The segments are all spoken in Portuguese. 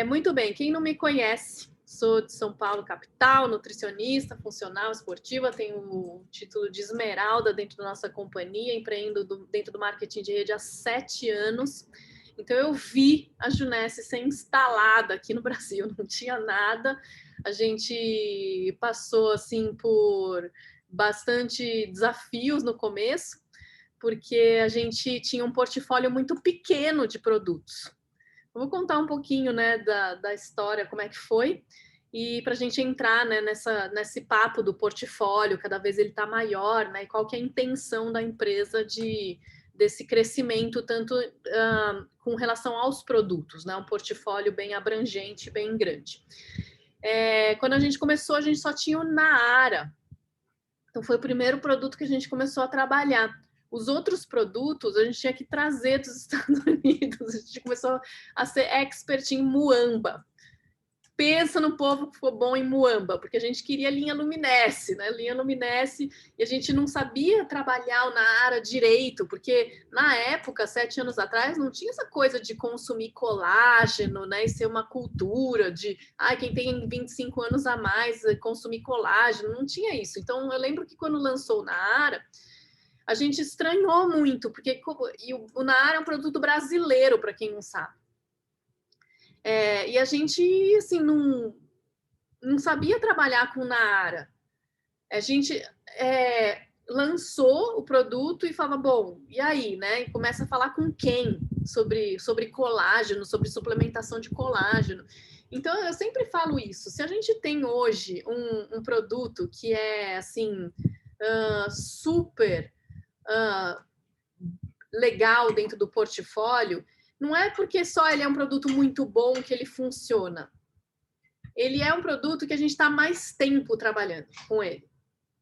Muito bem, quem não me conhece, sou de São Paulo, capital, nutricionista, funcional, esportiva, tenho o título de esmeralda dentro da nossa companhia, empreendo dentro do marketing de rede há 7 anos. Então, eu vi a Junesse ser instalada aqui no Brasil, não tinha nada. A gente passou, assim, por bastante desafios no começo, porque a gente tinha um portfólio muito pequeno de produtos. Eu vou contar um pouquinho, né, da história, como é que foi, e para a gente entrar, né, nesse papo do portfólio, cada vez ele está maior, né, e qual que é a intenção da empresa desse crescimento, tanto com relação aos produtos, né, um portfólio bem abrangente, bem grande. Quando a gente começou, a gente só tinha o Naara, então foi o primeiro produto que a gente começou a trabalhar. Os outros produtos a gente tinha que trazer dos Estados Unidos. A gente começou a ser expert em muamba. Pensa no povo que ficou bom em muamba, porque a gente queria linha luminesce, né? Linha luminesce, e a gente não sabia trabalhar na área direito, porque na época, 7 anos atrás, não tinha essa coisa de consumir colágeno, né? E ser uma cultura de quem tem 25 anos a mais consumir colágeno, não tinha isso. Então eu lembro que quando lançou na área, a gente estranhou muito, porque o Naara é um produto brasileiro, para quem não sabe. E a gente, assim, não sabia trabalhar com Naara. A gente lançou o produto e falava, bom, e aí, né? E começa a falar com quem sobre colágeno, sobre suplementação de colágeno. Então, eu sempre falo isso. Se a gente tem hoje um produto que é, assim, super legal dentro do portfólio, não é porque só ele é um produto muito bom que ele funciona. Ele é um produto que a gente está mais tempo trabalhando com ele.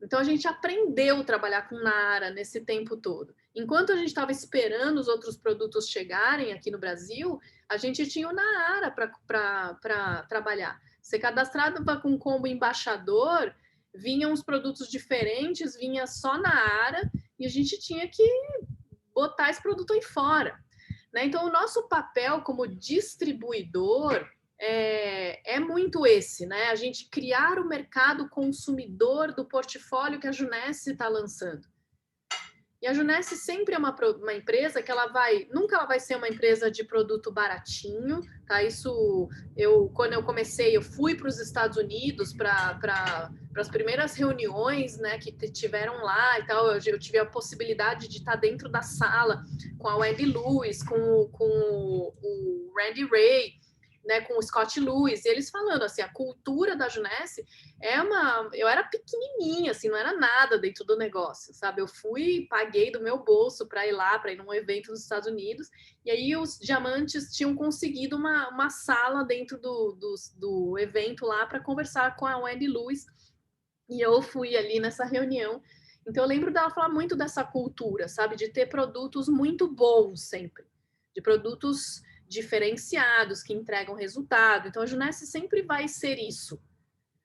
Então, a gente aprendeu a trabalhar com Nara nesse tempo todo. Enquanto a gente estava esperando os outros produtos chegarem aqui no Brasil, a gente tinha o Nara para trabalhar. Você cadastrava com o combo embaixador, vinham os produtos diferentes, vinha só Nara, e a gente tinha que botar esse produto aí fora. Né? Então, o nosso papel como distribuidor é muito esse, né? A gente criar o mercado consumidor do portfólio que a Junesse está lançando. E a Junesse sempre é uma empresa que nunca ela vai ser uma empresa de produto baratinho, tá? Isso, quando eu comecei, eu fui para os Estados Unidos para as primeiras reuniões, né, que tiveram lá e tal. Eu tive a possibilidade de estar dentro da sala com a Wendy Lewis, com o Randy Ray, né, com o Scott Lewis, e eles falando assim, a cultura da Junesse eu era pequenininha, assim, não era nada dentro do negócio, sabe? Eu paguei do meu bolso para ir lá, para ir num evento nos Estados Unidos, e aí os diamantes tinham conseguido uma sala dentro do evento lá para conversar com a Wendy Lewis, e eu fui ali nessa reunião. Então eu lembro dela falar muito dessa cultura, sabe? De ter produtos muito bons sempre, de produtos diferenciados, que entregam resultado. Então a Junesse sempre vai ser isso.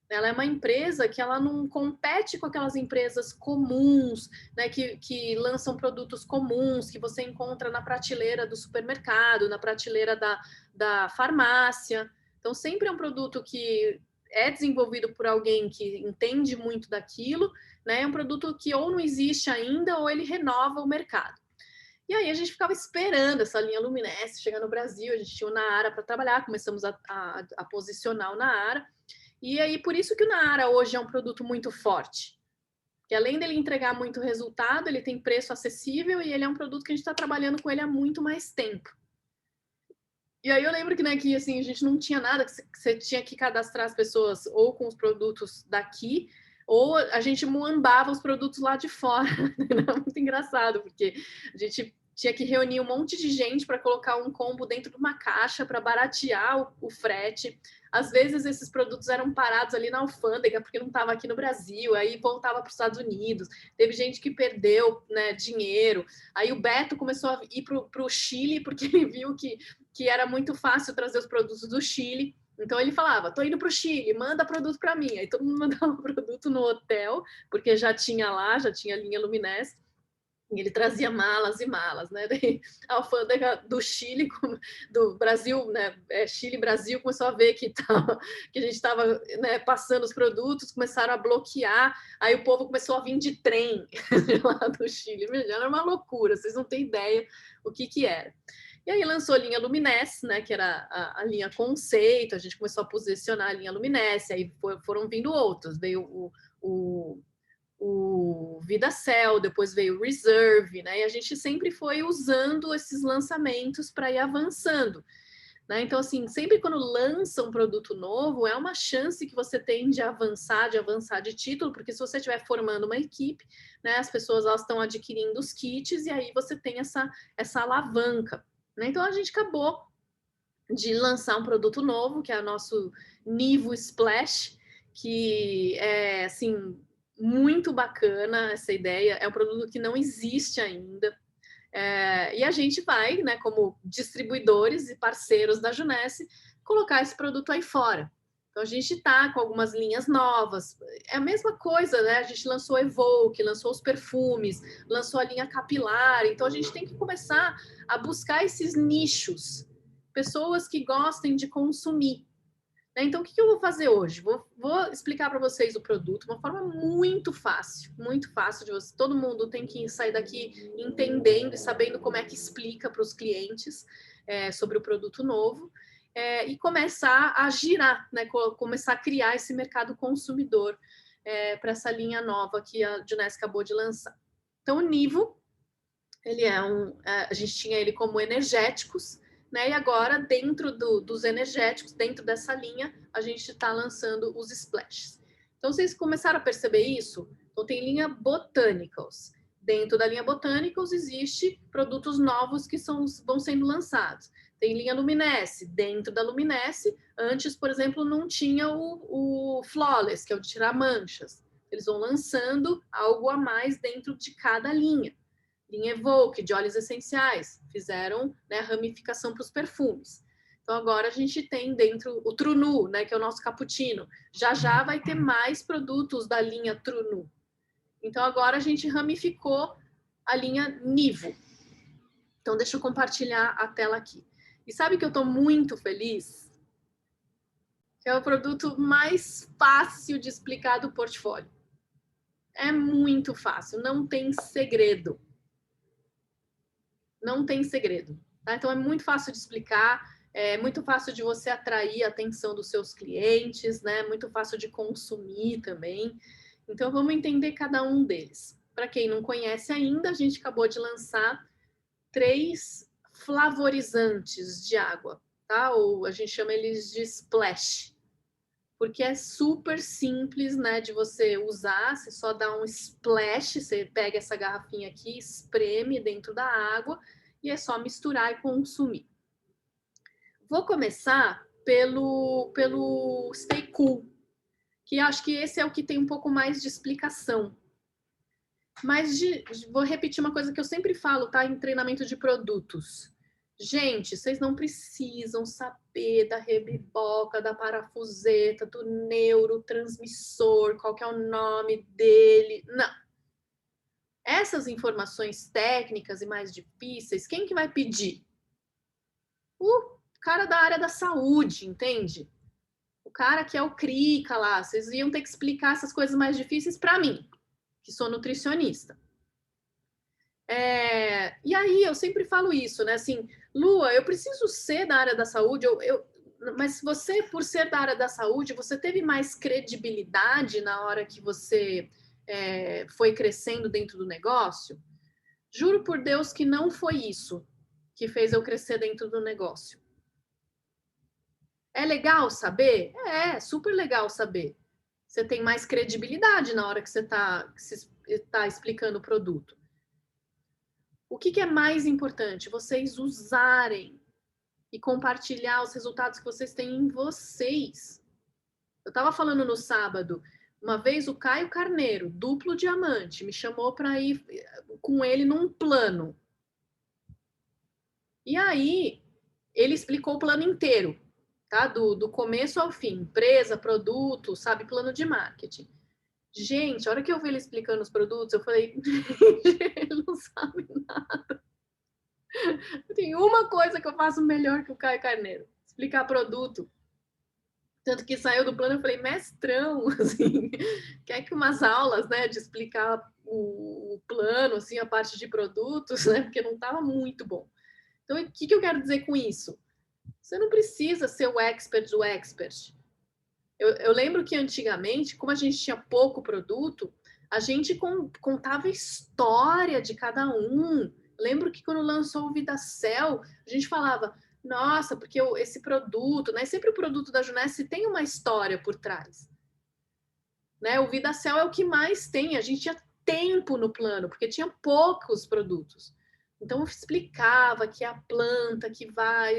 Ela é uma empresa que ela não compete com aquelas empresas comuns, né, que lançam produtos comuns que você encontra na prateleira do supermercado, na prateleira da farmácia. Então, sempre é um produto que é desenvolvido por alguém que entende muito daquilo, né? É um produto que ou não existe ainda ou ele renova o mercado. E aí a gente ficava esperando essa linha Luminesce chegar no Brasil, a gente tinha o Naara para trabalhar, começamos a posicionar o Naara, e aí por isso que o Naara hoje é um produto muito forte, que além dele entregar muito resultado, ele tem preço acessível e ele é um produto que a gente está trabalhando com ele há muito mais tempo. E aí eu lembro que, né, que assim, a gente não tinha nada, que você tinha que cadastrar as pessoas ou com os produtos daqui, ou a gente muambava os produtos lá de fora. Era muito engraçado, porque a gente tinha que reunir um monte de gente para colocar um combo dentro de uma caixa para baratear o frete. Às vezes esses produtos eram parados ali na alfândega porque não estava aqui no Brasil, aí voltava para os Estados Unidos. Teve gente que perdeu, né, dinheiro. Aí o Beto começou a ir para o Chile porque ele viu que era muito fácil trazer os produtos do Chile. Então ele falava, tô indo para o Chile, manda produto para mim. Aí todo mundo mandava produto no hotel, porque já tinha lá, já tinha linha Luminesce. E ele trazia malas e malas, né? Daí a alfândega do Chile, do Brasil, né? Chile e Brasil começou a ver que a gente estava, né, passando os produtos, começaram a bloquear, aí o povo começou a vir de trem lá do Chile. Era uma loucura, vocês não têm ideia o que era. E aí lançou a linha Luminesce, né, que era a linha conceito, a gente começou a posicionar a linha Luminesce, aí foram vindo outros, veio o VidaCell, depois veio o Reserve, né? E a gente sempre foi usando esses lançamentos para ir avançando, né? Então, assim, sempre quando lança um produto novo, é uma chance que você tem de avançar de título, porque se você estiver formando uma equipe, né, as pessoas elas estão adquirindo os kits e aí você tem essa alavanca, né? Então, a gente acabou de lançar um produto novo, que é o nosso Nivo Splash, que é, assim, muito bacana essa ideia. É um produto que não existe ainda. E a gente vai, né, como distribuidores e parceiros da Junesse, colocar esse produto aí fora. Então, a gente está com algumas linhas novas. É a mesma coisa, né? A gente lançou o Evoque, lançou os perfumes, lançou a linha capilar. Então, a gente tem que começar a buscar esses nichos. Pessoas que gostem de consumir. Então, o que eu vou fazer hoje? Vou explicar para vocês o produto de uma forma muito fácil de você. Todo mundo tem que sair daqui entendendo e sabendo como é que explica para os clientes sobre o produto novo e começar a girar, né? Começar a criar esse mercado consumidor para essa linha nova que a Junesse acabou de lançar. Então, o Nivo, ele a gente tinha ele como energéticos, né? E agora, dentro dos energéticos, dentro dessa linha, a gente está lançando os splashes. Então, vocês começaram a perceber isso? Então, tem linha Botanicals. Dentro da linha Botanicals, existe produtos novos que vão sendo lançados. Tem linha Luminesce. Dentro da Luminesce, antes, por exemplo, não tinha o Flawless, que é o de tirar manchas. Eles vão lançando algo a mais dentro de cada linha. Linha Evoque, de óleos essenciais, fizeram, né, a ramificação para os perfumes. Então, agora a gente tem dentro o Trunu, né, que é o nosso cappuccino. Já vai ter mais produtos da linha Trunu. Então, agora a gente ramificou a linha Nivo. Então, deixa eu compartilhar a tela aqui. E sabe que eu estou muito feliz? Que é o produto mais fácil de explicar do portfólio. É muito fácil, não tem segredo. Não tem segredo, tá? Então é muito fácil de explicar, é muito fácil de você atrair a atenção dos seus clientes, né? Muito fácil de consumir também. Então vamos entender cada um deles. Para quem não conhece ainda, a gente acabou de lançar 3 flavorizantes de água, tá? Ou a gente chama eles de splash. Porque é super simples, né, de você usar, você só dá um splash, você pega essa garrafinha aqui, espreme dentro da água e é só misturar e consumir. Vou começar pelo Stay Cool, que acho que esse é o que tem um pouco mais de explicação. Mas vou repetir uma coisa que eu sempre falo, tá, em treinamento de produtos. Gente, vocês não precisam saber da rebiboca, da parafuseta, do neurotransmissor, qual que é o nome dele. Não. Essas informações técnicas e mais difíceis, quem que vai pedir? O cara da área da saúde, entende? O cara que é o crica lá. Vocês iam ter que explicar essas coisas mais difíceis para mim, que sou nutricionista. E aí eu sempre falo isso, né? Assim, Lua, eu preciso ser da área da saúde, mas você, por ser da área da saúde, você teve mais credibilidade na hora que você foi crescendo dentro do negócio? Juro por Deus que não foi isso que fez eu crescer dentro do negócio. É legal saber? É super legal saber. Você tem mais credibilidade na hora que você está explicando o produto. O que é mais importante? Vocês usarem e compartilhar os resultados que vocês têm em vocês. Eu estava falando no sábado, uma vez o Caio Carneiro, duplo diamante, me chamou para ir com ele num plano. E aí, ele explicou o plano inteiro, tá? Do começo ao fim, empresa, produto, sabe, plano de marketing. Gente, a hora que eu vi ele explicando os produtos, eu falei, ele não sabe nada. Tem uma coisa que eu faço melhor que o Caio Carneiro, explicar produto. Tanto que saiu do plano, eu falei, mestrão, assim, quer que umas aulas, né, de explicar o plano, assim, a parte de produtos, né, porque não estava muito bom. Então, o que eu quero dizer com isso? Você não precisa ser o expert do expert. Eu lembro que antigamente, como a gente tinha pouco produto, a gente contava a história de cada um. Lembro que quando lançou o VidaCell, a gente falava, nossa, porque esse produto, né? Sempre o produto da Junesse tem uma história por trás. Né? O VidaCell é o que mais tem. A gente tinha tempo no plano, porque tinha poucos produtos. Então eu explicava que a planta que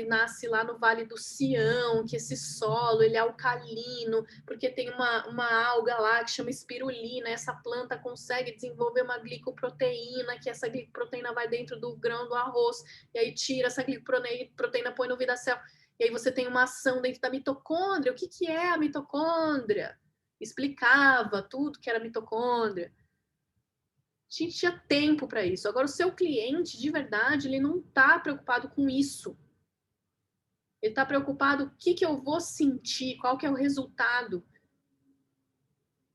nasce lá no Vale do Sião, que esse solo ele é alcalino, porque tem uma alga lá que chama espirulina, essa planta consegue desenvolver uma glicoproteína, que essa glicoproteína vai dentro do grão do arroz, e aí tira essa glicoproteína, põe no VidaCell, e aí você tem uma ação dentro da mitocôndria. O que é a mitocôndria? Explicava tudo que era mitocôndria. A gente tinha tempo para isso. Agora, o seu cliente, de verdade, ele não está preocupado com isso. Ele está preocupado o que eu vou sentir, qual que é o resultado.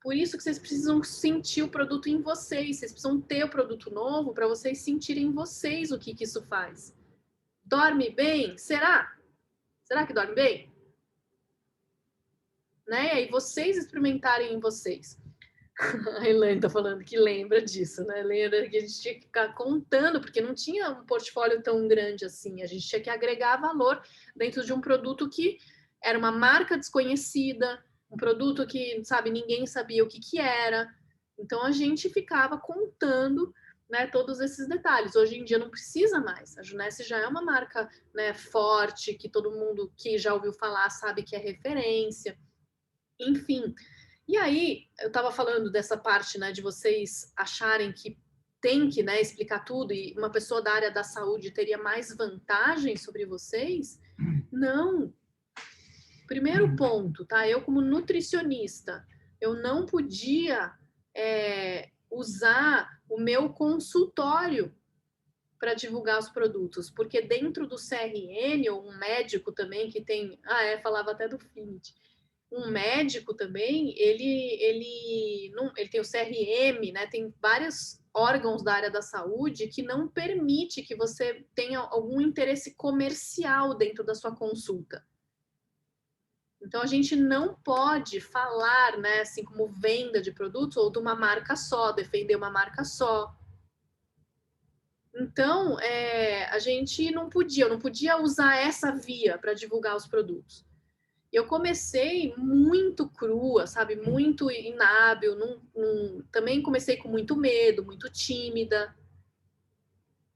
Por isso que vocês precisam sentir o produto em vocês. Vocês precisam ter o produto novo para vocês sentirem em vocês o que isso faz. Dorme bem? Será? Será que dorme bem? Né? E aí vocês experimentarem em vocês. A Elaine tá falando que lembra disso, né? Lembra que a gente tinha que ficar contando, porque não tinha um portfólio tão grande assim. A gente tinha que agregar valor dentro de um produto que era uma marca desconhecida, um produto que, sabe, ninguém sabia o que era. Então a gente ficava contando, né, todos esses detalhes. Hoje em dia não precisa mais. A Junesse já é uma marca, né, forte, que todo mundo que já ouviu falar sabe que é referência. Enfim, e aí, eu estava falando dessa parte, né, de vocês acharem que tem que, né, explicar tudo e uma pessoa da área da saúde teria mais vantagem sobre vocês. Não. Primeiro ponto, tá? Eu, como nutricionista, eu não podia usar o meu consultório para divulgar os produtos, porque dentro do CRM, ou um médico também que tem... falava até do Finit. Um médico também, ele tem o CRM, né? Tem vários órgãos da área da saúde que não permite que você tenha algum interesse comercial dentro da sua consulta. Então, a gente não pode falar, né, assim, como venda de produtos ou de uma marca só, defender uma marca só. Então, eu não podia usar essa via para divulgar os produtos. Eu comecei muito crua, sabe? Muito inábil. Também comecei com muito medo, muito tímida.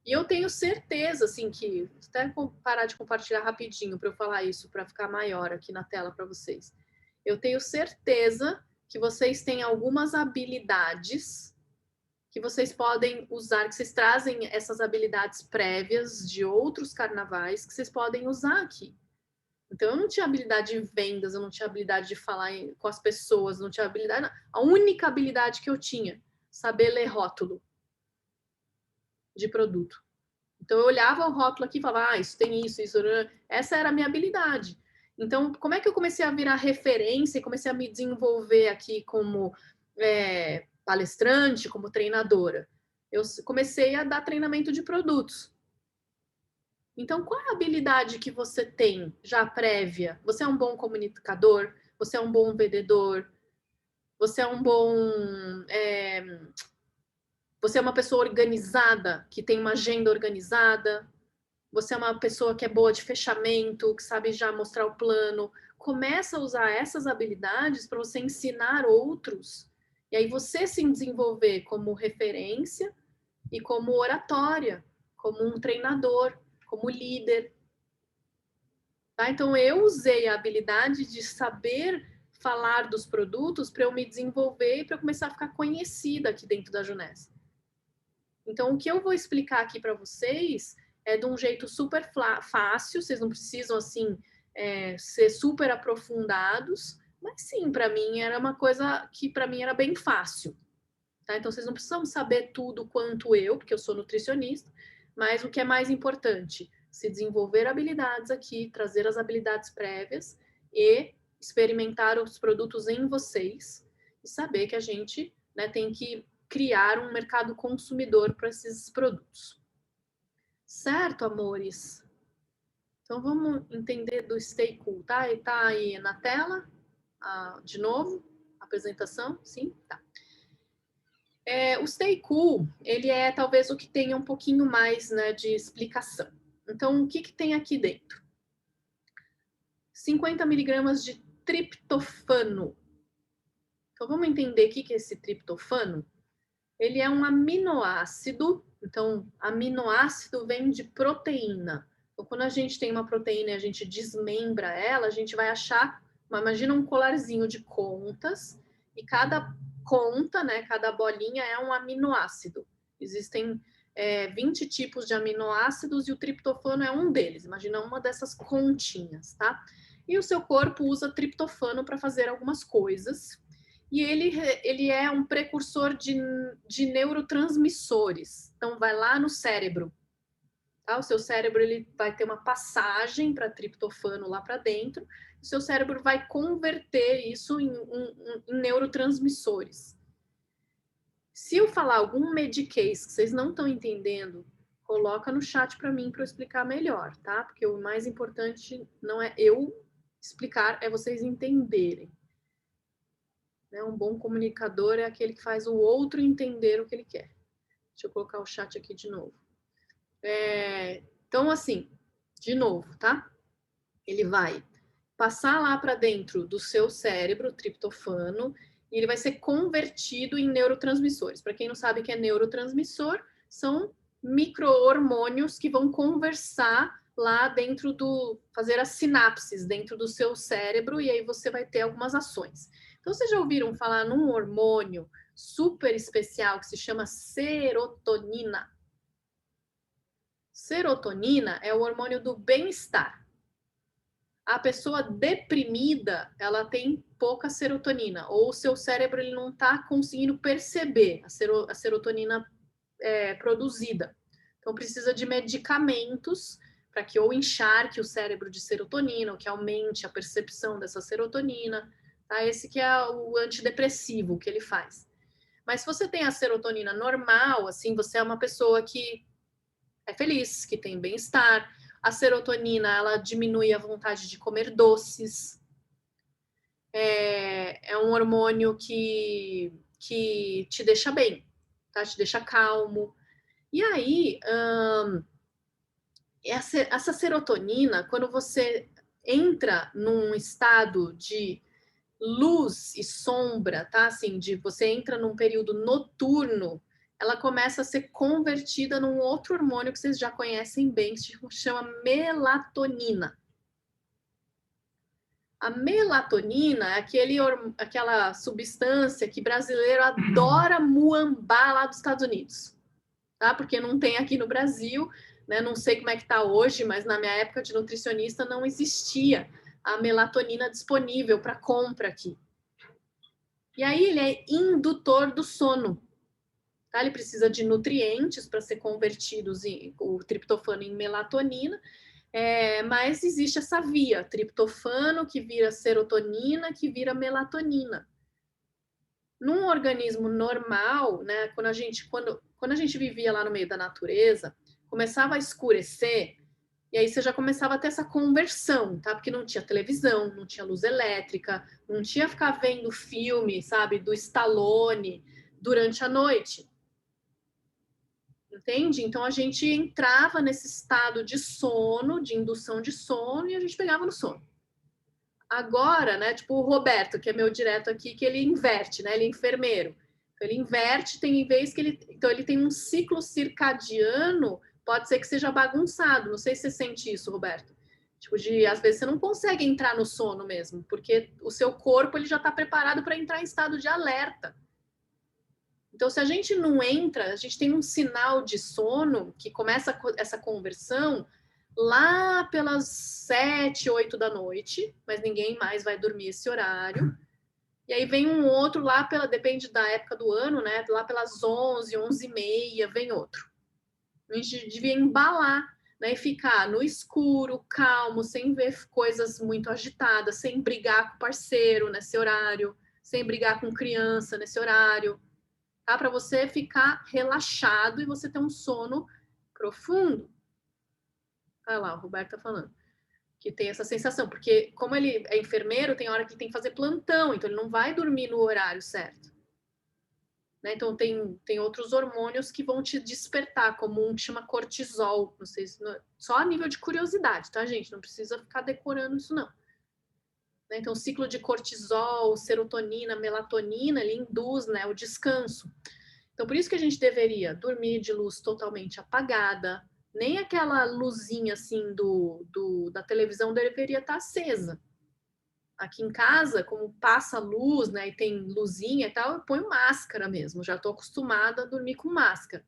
E eu tenho certeza, assim, que... Até parar de compartilhar rapidinho para eu falar isso, para ficar maior aqui na tela para vocês. Eu tenho certeza que vocês têm algumas habilidades que vocês podem usar, que vocês trazem essas habilidades prévias de outros carnavais que vocês podem usar aqui. Então, eu não tinha habilidade de vendas, eu não tinha habilidade de falar com as pessoas, não tinha habilidade... A única habilidade que eu tinha, saber ler rótulo de produto. Então, eu olhava o rótulo aqui e falava, isso tem isso. Essa era a minha habilidade. Então, como é que eu comecei a virar referência e comecei a me desenvolver aqui como palestrante, como treinadora? Eu comecei a dar treinamento de produtos. Então, qual é a habilidade que você tem já prévia? Você é um bom comunicador? Você é um bom vendedor? Você é um bom... Você é uma pessoa organizada, que tem uma agenda organizada? Você é uma pessoa que é boa de fechamento, que sabe já mostrar o plano? Começa a usar essas habilidades para você ensinar outros. E aí você se desenvolver como referência e como oratória, como um treinador, como líder. Tá? Então, eu usei a habilidade de saber falar dos produtos para eu me desenvolver e para eu começar a ficar conhecida aqui dentro da Junesse. Então, o que eu vou explicar aqui para vocês é de um jeito super fácil, vocês não precisam, assim, ser super aprofundados, Mas sim, para mim era uma coisa que para mim era bem fácil. Tá? Então vocês não precisam saber tudo quanto eu, porque eu sou nutricionista, mas o que é mais importante, se desenvolver habilidades aqui, trazer as habilidades prévias e experimentar os produtos em vocês e saber que a gente, né, tem que criar um mercado consumidor para esses produtos. Certo, amores? Então vamos entender do Stay Cool, tá? E tá aí na tela, de novo, a apresentação, sim? Tá. O Stay Cool, ele é talvez o que tenha um pouquinho mais, né, de explicação. Então, o que tem aqui dentro? 50 miligramas de triptofano. Então, vamos entender o que é esse triptofano? Ele é um aminoácido. Então, aminoácido vem de proteína. Então, quando a gente tem uma proteína e a gente desmembra ela, a gente vai achar, imagina um colarzinho de contas, e cada conta, né, cada bolinha é um aminoácido. Existem 20 tipos de aminoácidos e o triptofano é um deles. Imagina uma dessas continhas, tá? E o seu corpo usa triptofano para fazer algumas coisas. E ele é um precursor de neurotransmissores. Então, vai lá no cérebro. Tá? O seu cérebro ele vai ter uma passagem para triptofano lá para dentro. O seu cérebro vai converter isso em neurotransmissores. Se eu falar algum medicase que vocês não estão entendendo, coloca no chat para mim para eu explicar melhor, tá? Porque o mais importante não é eu explicar, é vocês entenderem. Um bom comunicador é aquele que faz o outro entender o que ele quer. Deixa eu colocar o chat aqui de novo. Então, assim, de novo, tá? Ele vai passar lá para dentro do seu cérebro, triptofano, e ele vai ser convertido em neurotransmissores. Para quem não sabe o que é neurotransmissor, são micro-hormônios que vão conversar lá dentro fazer as sinapses dentro do seu cérebro, e aí você vai ter algumas ações. Então, vocês já ouviram falar num hormônio super especial que se chama serotonina? Serotonina é o hormônio do bem-estar. A pessoa deprimida, ela tem pouca serotonina, ou o seu cérebro ele não está conseguindo perceber a serotonina produzida. Então, precisa de medicamentos para que ou encharque o cérebro de serotonina, ou que aumente a percepção dessa serotonina. Tá? Esse que é o antidepressivo que ele faz. Mas se você tem a serotonina normal, assim, você é uma pessoa que é feliz, que tem bem-estar. A serotonina, ela diminui a vontade de comer doces. É um hormônio que te deixa bem, tá? Te deixa calmo. E aí, essa serotonina, quando você entra num estado de luz e sombra, tá? Assim, você entra num período noturno, ela começa a ser convertida num outro hormônio que vocês já conhecem bem, que se chama melatonina. A melatonina é aquela substância que brasileiro adora muambar lá dos Estados Unidos, tá? Porque não tem aqui no Brasil, né? Não sei como é que tá hoje, mas na minha época de nutricionista não existia a melatonina disponível para compra aqui. E aí ele é indutor do sono. Tá? Ele precisa de nutrientes para ser convertidos o triptofano em melatonina, mas existe essa via, triptofano que vira serotonina, que vira melatonina. Num organismo normal, né, quando a gente vivia lá no meio da natureza, começava a escurecer, e aí você já começava a ter essa conversão, tá? Porque não tinha televisão, não tinha luz elétrica, não tinha ficar vendo filme, sabe, do Stallone durante a noite. Entende? Então a gente entrava nesse estado de sono, de indução de sono, e a gente pegava no sono. Agora, né, tipo o Roberto, que é meu direto aqui, que ele inverte, né? Ele é enfermeiro. Então, ele inverte, tem vez que ele tem um ciclo circadiano, pode ser que seja bagunçado. Não sei se você sente isso, Roberto. Tipo, às vezes você não consegue entrar no sono mesmo, porque o seu corpo ele já está preparado para entrar em estado de alerta. Então, se a gente não entra, a gente tem um sinal de sono que começa essa conversão lá pelas 7, 8 da noite, mas ninguém mais vai dormir esse horário. E aí vem um outro lá, depende da época do ano, né? Lá pelas 11, 11h30, vem outro. A gente devia embalar, né? E ficar no escuro, calmo, sem ver coisas muito agitadas, sem brigar com o parceiro nesse horário, sem brigar com criança nesse horário, tá? Para você ficar relaxado e você ter um sono profundo. Olha lá, o Roberto tá falando que tem essa sensação, porque como ele é enfermeiro, tem hora que ele tem que fazer plantão, então ele não vai dormir no horário certo. Né? Então tem outros hormônios que vão te despertar, como um que chama cortisol, não sei se, só a nível de curiosidade, tá, gente? Não precisa ficar decorando isso, não. Né? Então, o ciclo de cortisol, serotonina, melatonina, ele induz, né, o descanso. Então, por isso que a gente deveria dormir de luz totalmente apagada, nem aquela luzinha assim da televisão deveria estar acesa. Aqui em casa, como passa luz, né, e tem luzinha e tal, eu ponho máscara mesmo. Já estou acostumada a dormir com máscara.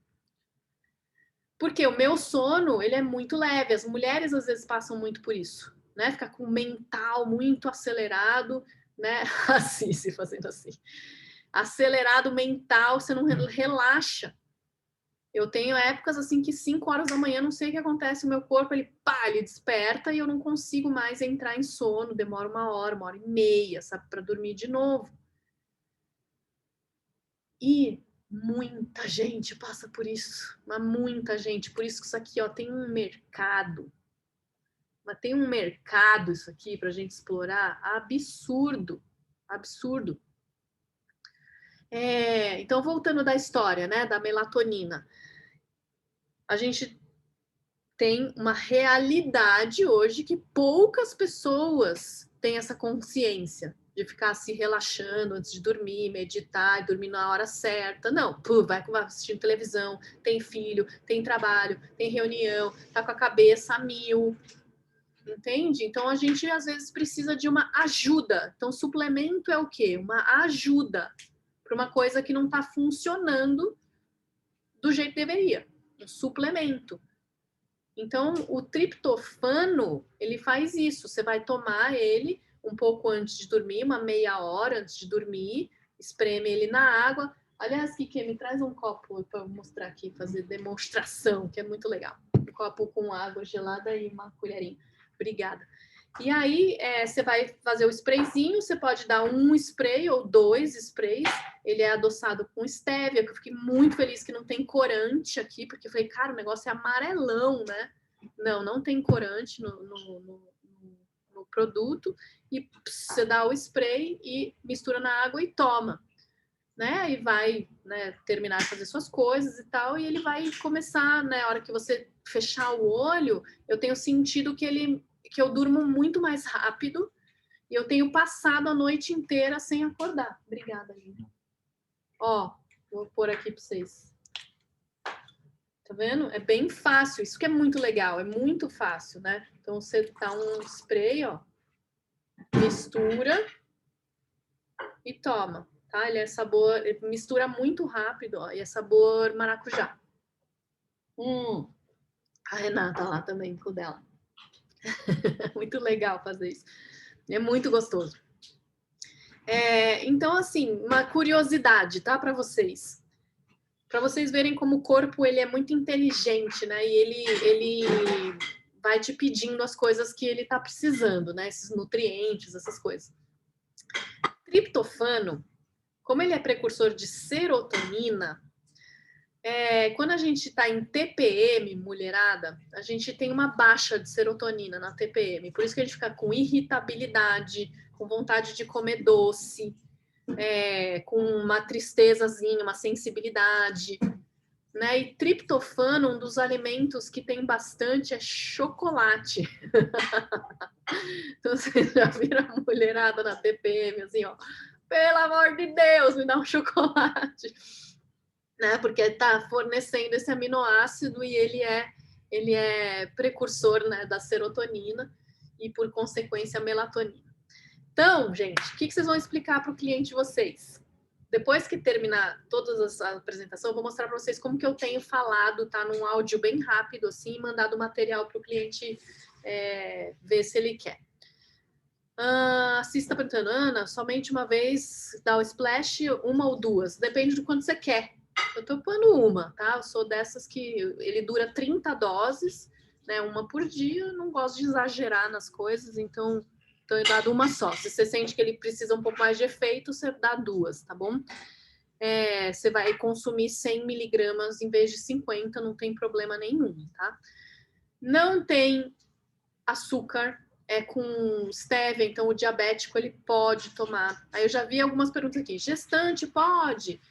Porque o meu sono, ele é muito leve. As mulheres às vezes passam muito por isso, né? Ficar com o mental muito acelerado, né? Assim, se fazendo assim. Acelerado mental, você não relaxa. Eu tenho épocas assim que 5 horas da manhã, não sei o que acontece, o meu corpo, ele desperta e eu não consigo mais entrar em sono, demora 1 hora e meia, sabe, para dormir de novo. E muita gente passa por isso, mas muita gente, por isso que isso aqui, ó, tem um mercado, mas tem um mercado isso aqui pra gente explorar absurdo, absurdo. Então, voltando da história, né, da melatonina, a gente tem uma realidade hoje que poucas pessoas têm essa consciência de ficar se relaxando antes de dormir, meditar e dormir na hora certa. Não, vai assistindo televisão, tem filho, tem trabalho, tem reunião, tá com a cabeça a mil, entende? Então a gente às vezes precisa de uma ajuda. Então suplemento é o quê? Uma ajuda para uma coisa que não está funcionando do jeito que deveria. Um suplemento. Então, o triptofano, ele faz isso. Você vai tomar ele um pouco antes de dormir, uma meia hora antes de dormir, espreme ele na água. Aliás, Kiki, me traz um copo para mostrar aqui, fazer demonstração, que é muito legal. Um copo com água gelada e uma colherinha. Obrigada. E aí, você vai fazer o sprayzinho, você pode dar um spray ou 2 sprays. Ele é adoçado com stevia, que eu fiquei muito feliz que não tem corante aqui, porque eu falei, cara, o negócio é amarelão, né? Não tem corante no produto. E você dá o spray e mistura na água e toma. Né? E vai, né, terminar de fazer suas coisas e tal, e ele vai começar, né? A hora que você fechar o olho, eu tenho sentido que eu durmo muito mais rápido e eu tenho passado a noite inteira sem acordar. Obrigada, Lívia. Ó, vou pôr aqui para vocês. Tá vendo? É bem fácil. Isso que é muito legal, é muito fácil, né? Então você dá um spray, ó, mistura e toma, tá? Ele é sabor, ele mistura muito rápido, ó, e é sabor maracujá. A Renata lá também com o dela. Muito legal fazer isso. É muito gostoso. Então, assim, uma curiosidade, tá, para vocês verem como o corpo ele é muito inteligente, né? E ele vai te pedindo as coisas que ele tá precisando, né? Esses nutrientes, essas coisas. Triptofano, como ele é precursor de serotonina, quando a gente está em TPM, mulherada, a gente tem uma baixa de serotonina na TPM. Por isso que a gente fica com irritabilidade, com vontade de comer doce, com uma tristezazinha, uma sensibilidade. Né? E triptofano, um dos alimentos que tem bastante é chocolate. Então, vocês já viram a mulherada na TPM, assim, ó, pelo amor de Deus, me dá um chocolate. Né? Porque está fornecendo esse aminoácido e ele é precursor, né, da serotonina e, por consequência, a melatonina. Então, gente, o que vocês vão explicar para o cliente de vocês? depois que terminar todas as apresentações, eu vou mostrar para vocês como que eu tenho falado, tá? Num áudio bem rápido, assim, mandado material para o cliente ver se ele quer. A Cis está perguntando, Ana, somente uma vez dá o splash, uma ou duas? Depende do quanto você quer. Eu tô pondo uma, tá? Eu sou dessas que ele dura 30 doses, né? Uma por dia. Eu não gosto de exagerar nas coisas, então eu dado uma só. Se você sente que ele precisa um pouco mais de efeito, você dá duas, tá bom? Você vai consumir 100 miligramas em vez de 50, não tem problema nenhum, tá? Não tem açúcar, com stevia, então o diabético ele pode tomar. Aí eu já vi algumas perguntas aqui. Gestante pode?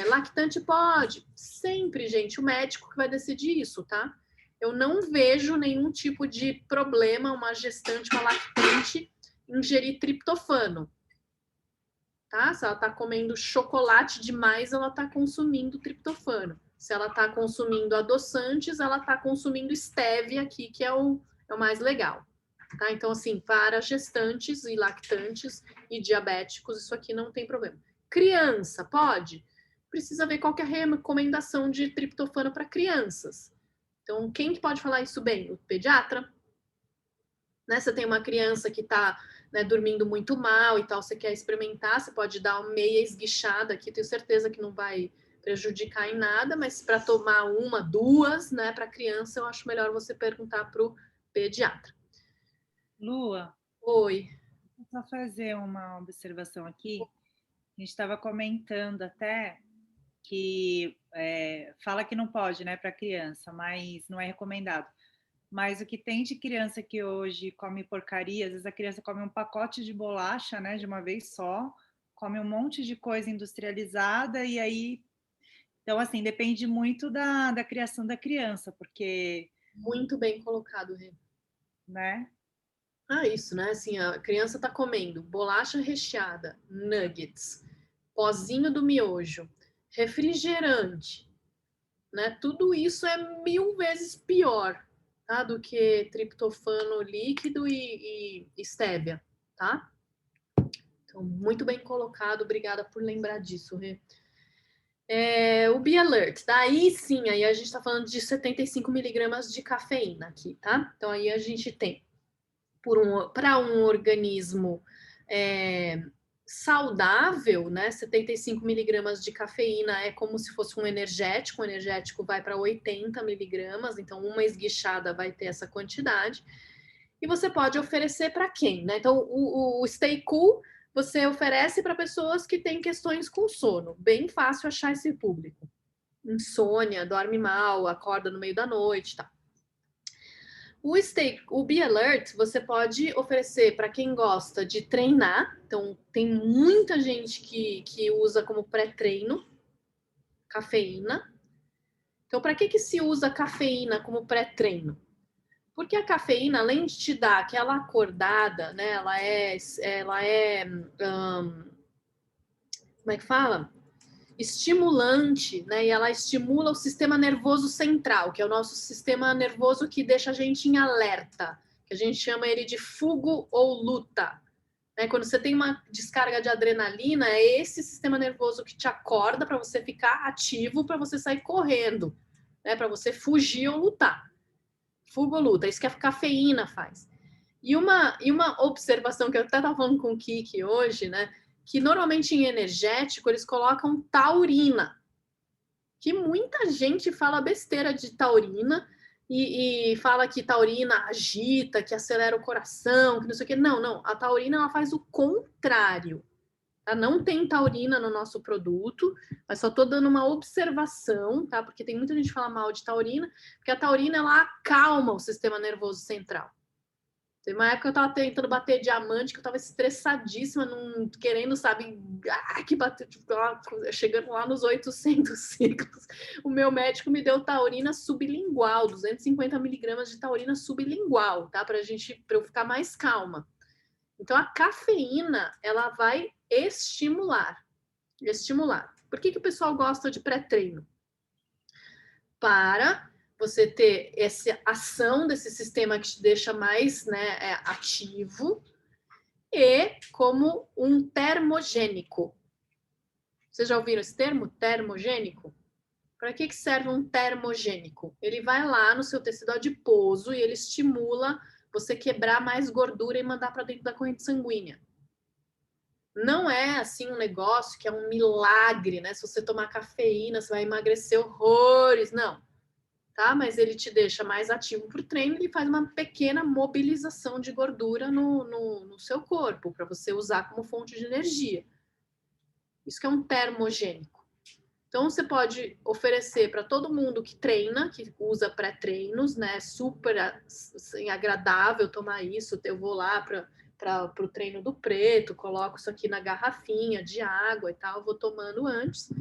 Lactante pode? Sempre, gente, o médico que vai decidir isso, tá? Eu não vejo nenhum tipo de problema uma gestante, uma lactante ingerir triptofano. Tá? Se ela está comendo chocolate demais, ela está consumindo triptofano. Se ela está consumindo adoçantes, ela está consumindo stevia aqui, que é o mais legal. Tá? Então, assim, para gestantes e lactantes e diabéticos, isso aqui não tem problema. Criança, pode? Precisa ver qual que é a recomendação de triptofano para crianças. Então, quem que pode falar isso bem? O pediatra? Né? Você tem uma criança que está dormindo muito mal e tal, você quer experimentar, você pode dar uma meia esguichada aqui, tenho certeza que não vai prejudicar em nada, mas para tomar uma, duas, né, para criança, eu acho melhor você perguntar para o pediatra. Lua. Oi. Vou só fazer uma observação aqui. A gente estava comentando até que fala que não pode, né, para criança, mas não é recomendado. Mas o que tem de criança que hoje come porcaria, às vezes a criança come um pacote de bolacha, né, de uma vez só, come um monte de coisa industrializada e aí... Então, assim, depende muito da criação da criança, porque... Muito bem colocado, Rê. Né? Isso, né? Assim, a criança está comendo bolacha recheada, nuggets, pozinho do miojo, refrigerante, né? Tudo isso é 1000 vezes pior, tá? Do que triptofano líquido e stevia, tá? Então, muito bem colocado. Obrigada por lembrar disso, Rê. O Be Alert, daí sim, aí a gente está falando de 75 miligramas de cafeína aqui, tá? Então, aí a gente tem para um organismo saudável, né? 75 miligramas de cafeína é como se fosse um energético. O energético vai para 80 miligramas, então uma esguichada vai ter essa quantidade. E você pode oferecer para quem, né? Então, o Stay Cool você oferece para pessoas que têm questões com sono. Bem fácil achar esse público. Insônia, dorme mal, acorda no meio da noite, tá? O Be Alert você pode oferecer para quem gosta de treinar. Então, tem muita gente que usa como pré-treino cafeína. Então, para que se usa cafeína como pré-treino? Porque a cafeína, além de te dar aquela acordada, né? Ela é como é que fala? Estimulante, né? E ela estimula o sistema nervoso central, que é o nosso sistema nervoso que deixa a gente em alerta, que a gente chama ele de fugo ou luta. Né? Quando você tem uma descarga de adrenalina, é esse sistema nervoso que te acorda para você ficar ativo, para você sair correndo, né? Para você fugir ou lutar. Fugo ou luta, isso que a cafeína faz. E uma observação que eu até estava falando com o Kiki hoje, né? Que normalmente em energético eles colocam taurina. Que muita gente fala besteira de taurina e fala que taurina agita, que acelera o coração, que não sei o quê. Não. A taurina ela faz o contrário. Tá? Não tem taurina no nosso produto, mas só estou dando uma observação, tá? Porque tem muita gente que fala mal de taurina, porque a taurina ela acalma o sistema nervoso central. Teve uma época que eu tava tentando bater diamante, que eu tava estressadíssima, querendo, sabe, que bater, tipo, chegando lá nos 800 ciclos. O meu médico me deu taurina sublingual, 250 miligramas de taurina sublingual, tá? Pra eu ficar mais calma. Então, a cafeína, ela vai estimular. Por que o pessoal gosta de pré-treino? Para você ter essa ação desse sistema que te deixa mais, né, ativo e como um termogênico. Vocês já ouviram esse termo? Termogênico? Para que serve um termogênico? Ele vai lá no seu tecido adiposo e ele estimula você quebrar mais gordura e mandar para dentro da corrente sanguínea. Não é assim um negócio que é um milagre, né? Se você tomar cafeína, você vai emagrecer horrores. Não. Tá? Mas ele te deixa mais ativo para o treino e faz uma pequena mobilização de gordura no seu corpo, para você usar como fonte de energia. Isso que é um termogênico. Então, você pode oferecer para todo mundo que treina, que usa pré-treinos, né? Super assim, agradável tomar isso. Eu vou lá para o treino do preto, coloco isso aqui na garrafinha de água e tal, vou tomando antes.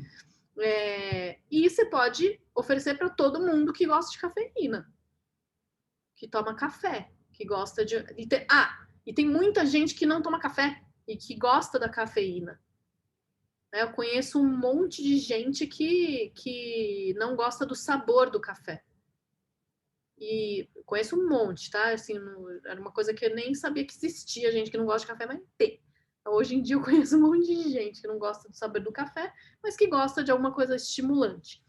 E você pode oferecer para todo mundo que gosta de cafeína, que toma café, que gosta de... E tem muita gente que não toma café e que gosta da cafeína. Eu conheço um monte de gente que não gosta do sabor do café. E conheço um monte, tá? Assim, era uma coisa que eu nem sabia que existia, gente que não gosta de café, mas tem. Hoje em dia eu conheço um monte de gente que não gosta do sabor do café, mas que gosta de alguma coisa estimulante.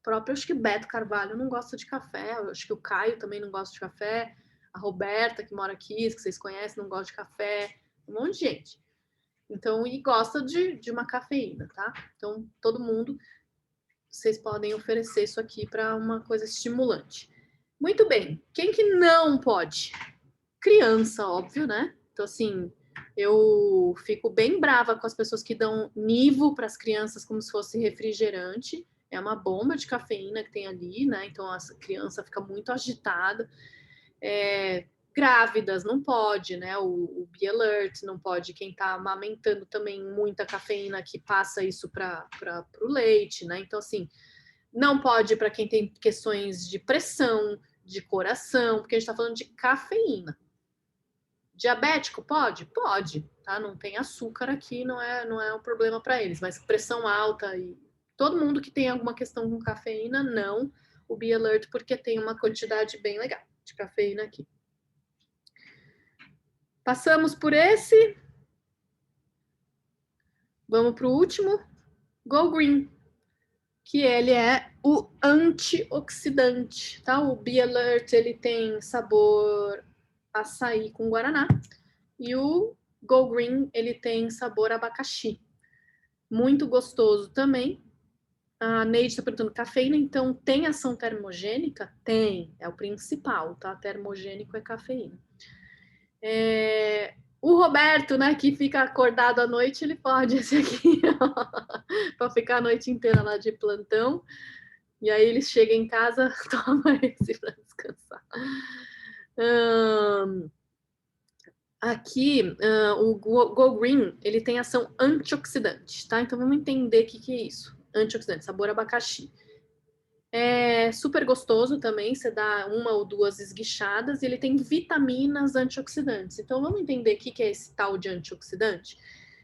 O próprio, acho que Beto Carvalho não gosta de café, eu acho que o Caio também não gosta de café, a Roberta, que mora aqui, que vocês conhecem, não gosta de café, um monte de gente. Então, e gosta de uma cafeína, tá? Então, todo mundo, vocês podem oferecer isso aqui para uma coisa estimulante. Muito bem. Quem que não pode? Criança, óbvio, né? Então, assim, eu fico bem brava com as pessoas que dão Nivo para as crianças como se fosse refrigerante. É uma bomba de cafeína que tem ali, né? Então, a criança fica muito agitada. Grávidas não pode, né? O Be Alert não pode. Quem está amamentando também muita cafeína que passa isso para o leite, né? Então, assim, não pode para quem tem questões de pressão, de coração, porque a gente está falando de cafeína. Diabético pode? Pode, tá? Não tem açúcar aqui, não é um problema para eles, mas pressão alta e todo mundo que tem alguma questão com cafeína, não. O Be Alert, porque tem uma quantidade bem legal de cafeína aqui. Passamos por esse. Vamos para o último. Go Green, que ele é o antioxidante, tá? O Be Alert, ele tem sabor açaí com guaraná. E o Go Green, ele tem sabor abacaxi. Muito gostoso também. A Neide está perguntando cafeína, então tem ação termogênica? Tem, é o principal, tá? Termogênico é cafeína. O Roberto, né, que fica acordado à noite, ele pode esse aqui, para ficar a noite inteira lá de plantão. E aí ele chega em casa, toma esse para descansar. Aqui, o Go Green, ele tem ação antioxidante, tá? Então vamos entender o que é isso. Antioxidante, sabor abacaxi. É super gostoso também, você dá uma ou duas esguichadas e ele tem vitaminas antioxidantes. Então vamos entender o que é esse tal de antioxidante?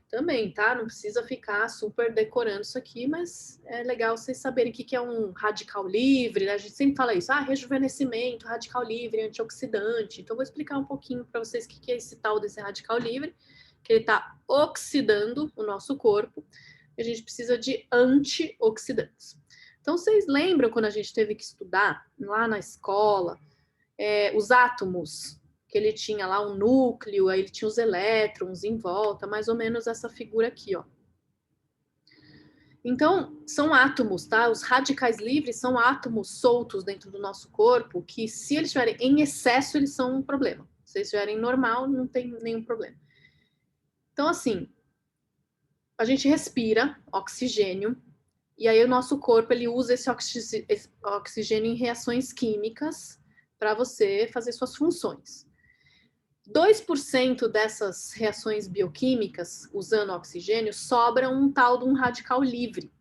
Também, tá? Não precisa ficar super decorando isso aqui, mas é legal vocês saberem o que é um radical livre, né? A gente sempre fala isso, rejuvenescimento, radical livre, antioxidante. Então, vou explicar um pouquinho para vocês o que é esse tal desse radical livre, que ele está oxidando o nosso corpo, e a gente precisa de antioxidantes. Então, vocês lembram quando a gente teve que estudar lá na escola, os átomos? Que ele tinha lá um núcleo, aí ele tinha os elétrons em volta, mais ou menos essa figura aqui, ó. Então, são átomos, tá? Os radicais livres são átomos soltos dentro do nosso corpo, que se eles estiverem em excesso, eles são um problema. Se eles estiverem normal, não tem nenhum problema. Então, assim, a gente respira oxigênio, e aí o nosso corpo, ele usa esse oxigênio em reações químicas para você fazer suas funções. 2% dessas reações bioquímicas, usando oxigênio, sobra um tal de um radical livre,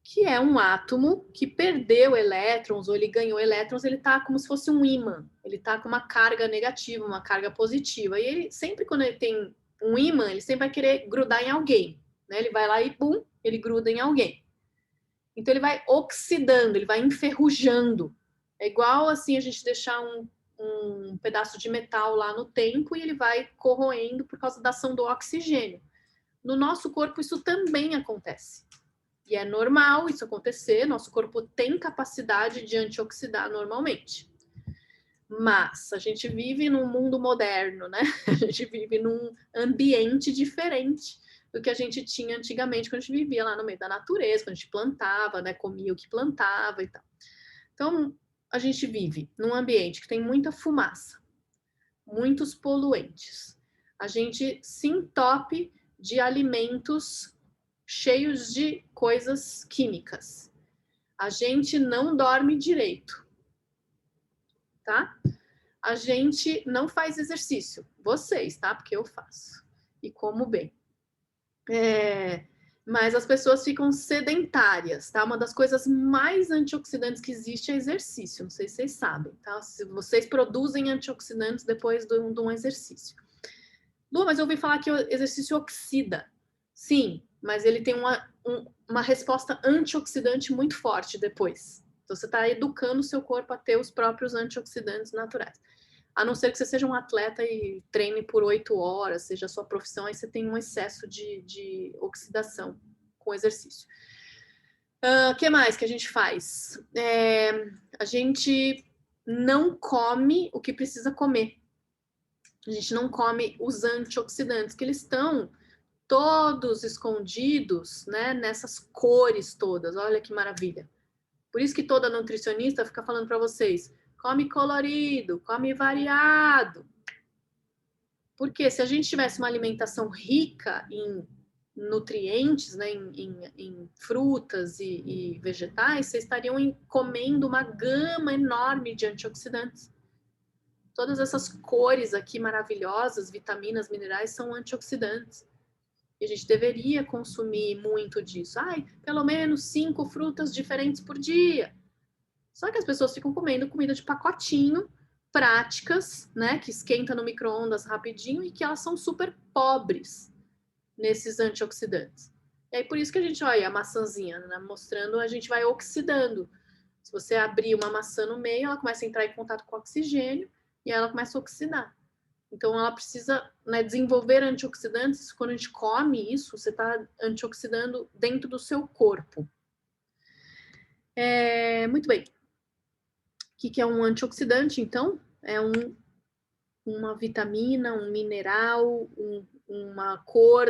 que é um átomo que perdeu elétrons, ou ele ganhou elétrons, ele está como se fosse um ímã, ele está com uma carga negativa, uma carga positiva, e ele sempre, quando ele tem um ímã, ele sempre vai querer grudar em alguém, né? Ele vai lá e, pum, ele gruda em alguém. Então, ele vai oxidando, ele vai enferrujando. É igual, assim, a gente deixar um pedaço de metal lá no tempo e ele vai corroendo por causa da ação do oxigênio. no nosso corpo isso também acontece. E é normal isso acontecer, nosso corpo tem capacidade de antioxidar normalmente. Mas a gente vive num mundo moderno, né? A gente vive num ambiente diferente do que a gente tinha antigamente, quando a gente vivia lá no meio da natureza, quando a gente plantava, né? Comia o que plantava e tal. Então, a gente vive num ambiente que tem muita fumaça, muitos poluentes. A gente se entope de alimentos cheios de coisas químicas. A gente não dorme direito, tá? A gente não faz exercício. Vocês, tá? Porque eu faço. E como bem. Mas as pessoas ficam sedentárias, tá? Uma das coisas mais antioxidantes que existe é exercício. Não sei se vocês sabem, tá? Se vocês produzem antioxidantes depois de um exercício. Lu, mas eu ouvi falar que o exercício oxida. Sim, mas ele tem uma resposta antioxidante muito forte depois. Então, você está educando o seu corpo a ter os próprios antioxidantes naturais. A não ser que você seja um atleta e treine por 8 horas, seja a sua profissão, aí você tem um excesso de oxidação com exercício. O que mais que a gente faz? A gente não come o que precisa comer. A gente não come os antioxidantes, que eles estão todos escondidos, né, nessas cores todas. Olha que maravilha. Por isso que toda nutricionista fica falando para vocês, come colorido, come variado. Porque se a gente tivesse uma alimentação rica em nutrientes, né, em frutas e vegetais, vocês estariam comendo uma gama enorme de antioxidantes. Todas essas cores aqui maravilhosas, vitaminas, minerais, são antioxidantes. E a gente deveria consumir muito disso. Pelo menos 5 frutas diferentes por dia. Só que as pessoas ficam comendo comida de pacotinho, práticas, né? Que esquenta no micro-ondas rapidinho e que elas são super pobres nesses antioxidantes. E aí por isso que a gente, olha, a maçãzinha, né, mostrando, a gente vai oxidando. Se você abrir uma maçã no meio, ela começa a entrar em contato com o oxigênio e ela começa a oxidar. Então, ela precisa, né, desenvolver antioxidantes. Quando a gente come isso, você está antioxidando dentro do seu corpo. Muito bem. O que é um antioxidante, então? É uma vitamina, um mineral, uma cor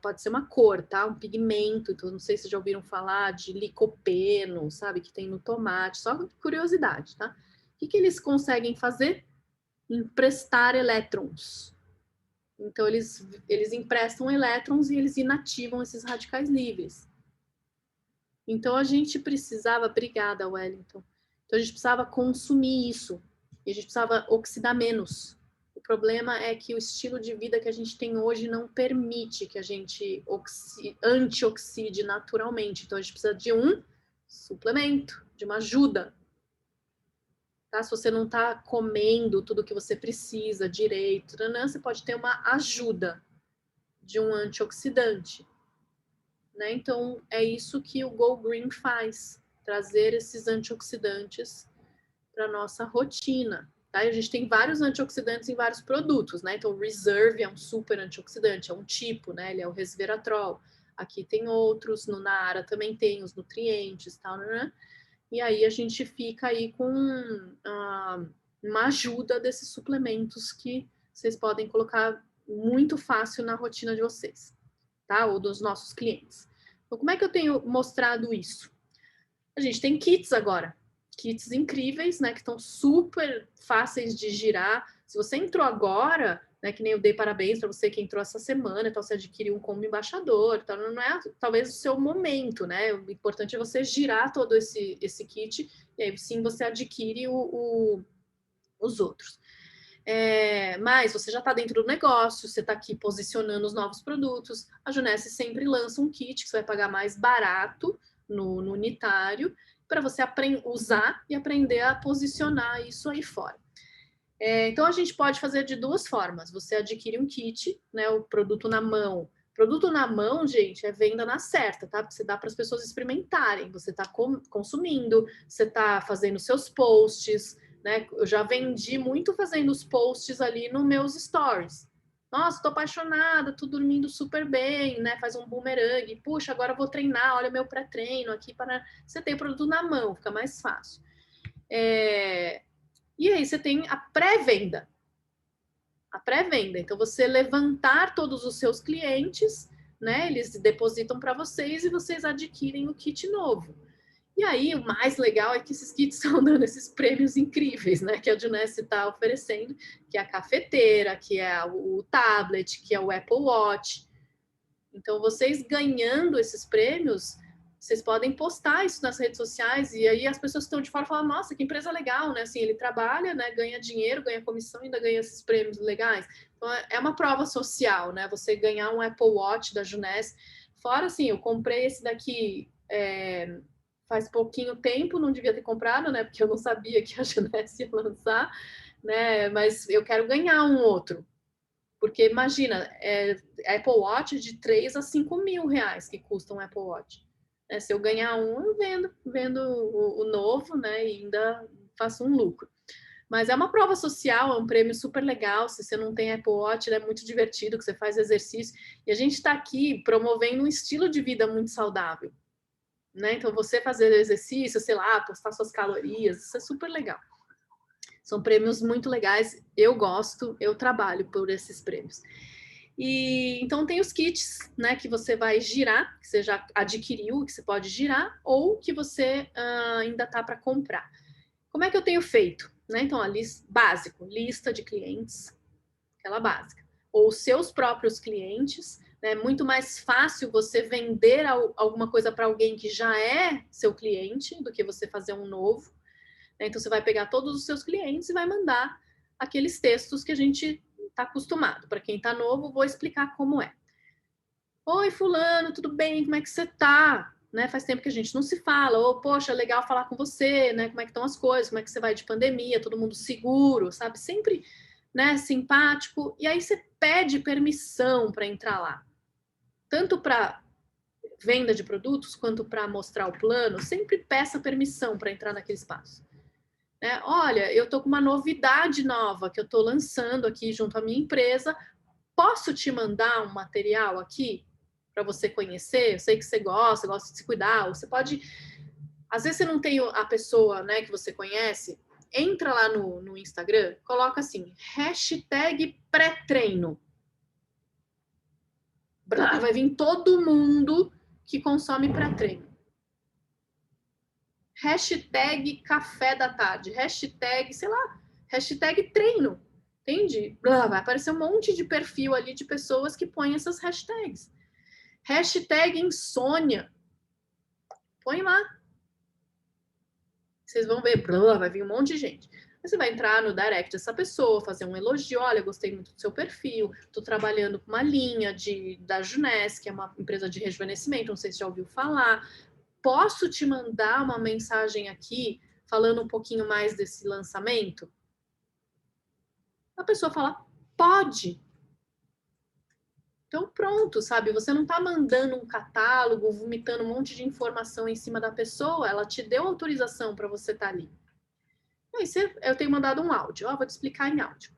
pode ser uma cor, tá? Um pigmento. Então, não sei se vocês já ouviram falar de licopeno, sabe? Que tem no tomate. Só curiosidade, tá? O que eles conseguem fazer? Emprestar elétrons. Então, eles emprestam elétrons e eles inativam esses radicais livres. Então, a gente precisava... Obrigada, Wellington. Então, a gente precisava consumir isso. E a gente precisava oxidar menos. O problema é que o estilo de vida que a gente tem hoje não permite que a gente antioxide naturalmente. Então, a gente precisa de um suplemento, de uma ajuda. Tá? Se você não está comendo tudo que você precisa direito, você pode ter uma ajuda de um antioxidante. Né? Então, é isso que o Go Green faz, trazer esses antioxidantes para a nossa rotina. Tá? E a gente tem vários antioxidantes em vários produtos. Né? Então, o Reserve é um super antioxidante, é um tipo, né? Ele é o resveratrol. Aqui tem outros, no Nara também tem os nutrientes, tal, né? E aí a gente fica aí com uma ajuda desses suplementos que vocês podem colocar muito fácil na rotina de vocês, tá? Ou dos nossos clientes. Então, como é que eu tenho mostrado isso? A gente tem kits agora. Kits incríveis, né? Que estão super fáceis de girar. Se você entrou agora, né, que nem eu dei parabéns para você que entrou essa semana, então você adquiriu um como embaixador, então não é talvez o seu momento, né? O importante é você girar todo esse kit e aí sim você adquire os outros. Mas você já está dentro do negócio, você está aqui posicionando os novos produtos. A Junesse sempre lança um kit que você vai pagar mais barato no unitário para você usar e aprender a posicionar isso aí fora. Então, a gente pode fazer de duas formas. Você adquire um kit, né, o produto na mão. Produto na mão, gente, é venda na certa, tá? Porque você dá para as pessoas experimentarem. Você está consumindo, você está fazendo seus posts, né? Eu já vendi muito fazendo os posts ali nos meus stories. Nossa, tô apaixonada, tô dormindo super bem, né? Faz um bumerangue. Puxa, agora eu vou treinar, olha meu pré-treino aqui para... Você tem o produto na mão, fica mais fácil. E aí você tem a pré-venda. A pré-venda. Então, você levantar todos os seus clientes, né? Eles depositam para vocês e vocês adquirem o kit novo. E aí, o mais legal é que esses kits estão dando esses prêmios incríveis, né? Que a Junesse está oferecendo, que é a cafeteira, que é o tablet, que é o Apple Watch. Então, vocês ganhando esses prêmios, vocês podem postar isso nas redes sociais e aí as pessoas que estão de fora falam, nossa, que empresa legal, né? Assim, ele trabalha, né? Ganha dinheiro, ganha comissão e ainda ganha esses prêmios legais. Então, é uma prova social, né? Você ganhar um Apple Watch da Junesse. Fora, assim, eu comprei esse daqui faz pouquinho tempo, não devia ter comprado, né? Porque eu não sabia que a Junesse ia lançar, né? Mas eu quero ganhar um outro. Porque imagina, Apple Watch de 3 a 5 mil reais que custa um Apple Watch. Se eu ganhar um, eu vendo o novo, né? E ainda faço um lucro. Mas é uma prova social, é um prêmio super legal. Se você não tem Apple Watch, ele é muito divertido, que você faz exercício. E a gente está aqui promovendo um estilo de vida muito saudável. Né? Então, você fazer exercício, sei lá, postar suas calorias, isso é super legal. São prêmios muito legais, eu gosto, eu trabalho por esses prêmios. E então tem os kits, né, que você vai girar, que você já adquiriu, que você pode girar, ou que você ainda tá para comprar. Como é que eu tenho feito? Né? Então, a básico, lista de clientes, aquela básica. Ou seus próprios clientes, né? É muito mais fácil você vender alguma coisa para alguém que já é seu cliente do que você fazer um novo. Então, você vai pegar todos os seus clientes e vai mandar aqueles textos que a gente está acostumado. Para quem está novo, vou explicar como é. Oi, fulano, tudo bem? Como é que você está? Né? Faz tempo que a gente não se fala. Ou, poxa, legal falar com você, né? Como é que estão as coisas? Como é que você vai de pandemia? Todo mundo seguro, sabe? Sempre, né, simpático. E aí você pede permissão para entrar lá. Tanto para venda de produtos, quanto para mostrar o plano. Sempre peça permissão para entrar naquele espaço. Olha, eu estou com uma novidade nova que eu estou lançando aqui junto à minha empresa. Posso te mandar um material aqui para você conhecer? Eu sei que você gosta de se cuidar. Ou você pode... Às vezes você não tem a pessoa, né, que você conhece. Entra lá no Instagram, coloca assim, hashtag pré-treino. Vai vir todo mundo que consome pré-treino. Hashtag café da tarde, hashtag, sei lá, hashtag treino, entende? Vai aparecer um monte de perfil ali de pessoas que põem essas hashtags. Hashtag insônia, põe lá. Vocês vão ver, vai vir um monte de gente. Você vai entrar no direct dessa pessoa, fazer um elogio, olha, gostei muito do seu perfil, estou trabalhando com uma linha da Junesse, que é uma empresa de rejuvenescimento, não sei se já ouviu falar. Posso te mandar uma mensagem aqui falando um pouquinho mais desse lançamento? A pessoa fala, pode. Então pronto, sabe? Você não está mandando um catálogo, vomitando um monte de informação em cima da pessoa, ela te deu autorização para você estar ali. Aí eu tenho mandado um áudio, vou te explicar em áudio.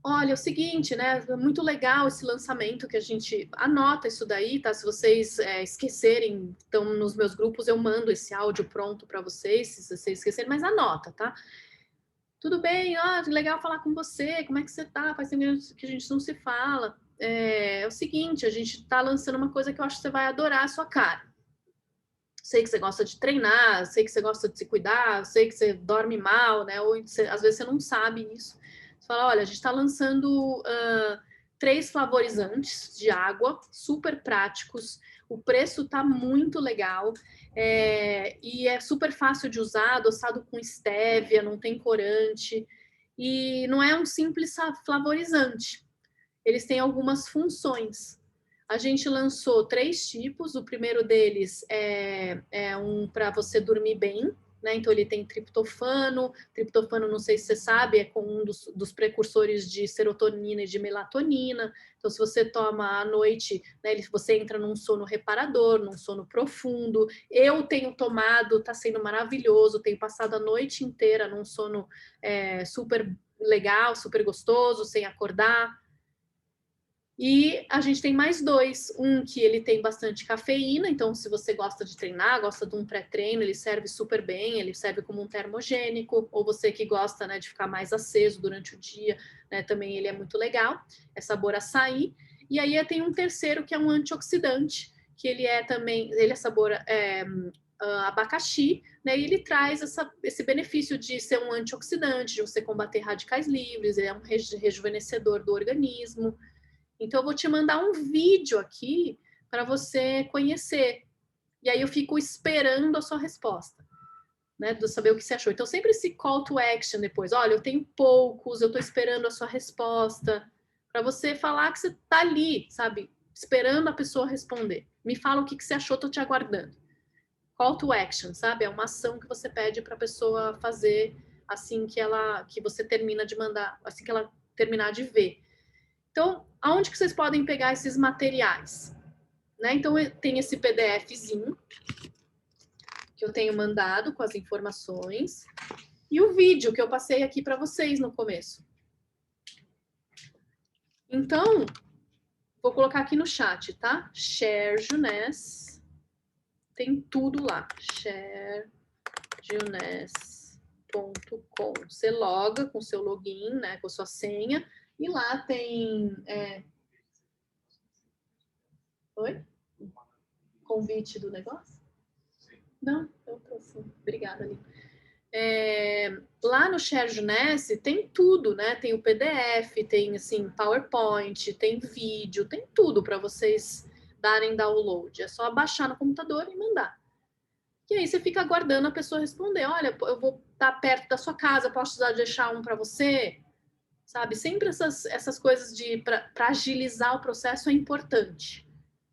Olha, é o seguinte, né? Muito legal esse lançamento que a gente anota isso daí, tá? Se vocês esquecerem, então nos meus grupos eu mando esse áudio pronto para vocês, se vocês esquecerem, mas anota, tá? Tudo bem, legal falar com você, como é que você tá? Faz tempo que a gente não se fala. É o seguinte, a gente tá lançando uma coisa que eu acho que você vai adorar a sua cara. Sei que você gosta de treinar, sei que você gosta de se cuidar, sei que você dorme mal, né? Ou às vezes você não sabe isso. Você fala, olha, a gente está lançando 3 flavorizantes de água, super práticos. O preço tá muito legal e é super fácil de usar, adoçado com estévia, não tem corante. E não é um simples flavorizante. Eles têm algumas funções. A gente lançou 3 tipos. O primeiro deles é um para você dormir bem, né? Então ele tem triptofano. Triptofano, não sei se você sabe, é com um dos precursores de serotonina e de melatonina. Então, se você toma à noite, né, você entra num sono reparador, num sono profundo. Eu tenho tomado, está sendo maravilhoso. Tenho passado a noite inteira num sono super legal, super gostoso, sem acordar. E a gente tem mais 2. Um que ele tem bastante cafeína, então se você gosta de treinar, gosta de um pré-treino, ele serve super bem, ele serve como um termogênico, ou você que gosta, né, de ficar mais aceso durante o dia, né, também ele é muito legal, é sabor açaí. E aí tem um terceiro que é um antioxidante, que ele é também, ele é sabor abacaxi, né, e ele traz esse benefício de ser um antioxidante, de você combater radicais livres, ele é um rejuvenescedor do organismo. Então, eu vou te mandar um vídeo aqui para você conhecer. E aí eu fico esperando a sua resposta, né? De saber o que você achou. Então, sempre esse call to action depois. Olha, eu tenho poucos, eu estou esperando a sua resposta. Para você falar que você está ali, sabe? Esperando a pessoa responder. Me fala o que você achou, estou te aguardando. Call to action, sabe? É uma ação que você pede para a pessoa fazer assim que você termina de mandar, assim que ela terminar de ver. Então, aonde que vocês podem pegar esses materiais? Né? Então, tem esse PDFzinho que eu tenho mandado com as informações e o vídeo que eu passei aqui para vocês no começo. Então, vou colocar aqui no chat, tá? ShareJuness. Tem tudo lá. ShareJuness.com. Você loga com seu login, né? Com sua senha. E lá tem... Oi? Convite do negócio? Não, eu tô assim. Obrigada, Lili. Lá no ShareJuness tem tudo, né? Tem o PDF, tem assim PowerPoint, tem vídeo, tem tudo para vocês darem download. É só baixar no computador e mandar. E aí você fica aguardando a pessoa responder. Olha, eu vou estar perto da sua casa, posso deixar um para você? Sabe? Sempre essas coisas para agilizar o processo é importante.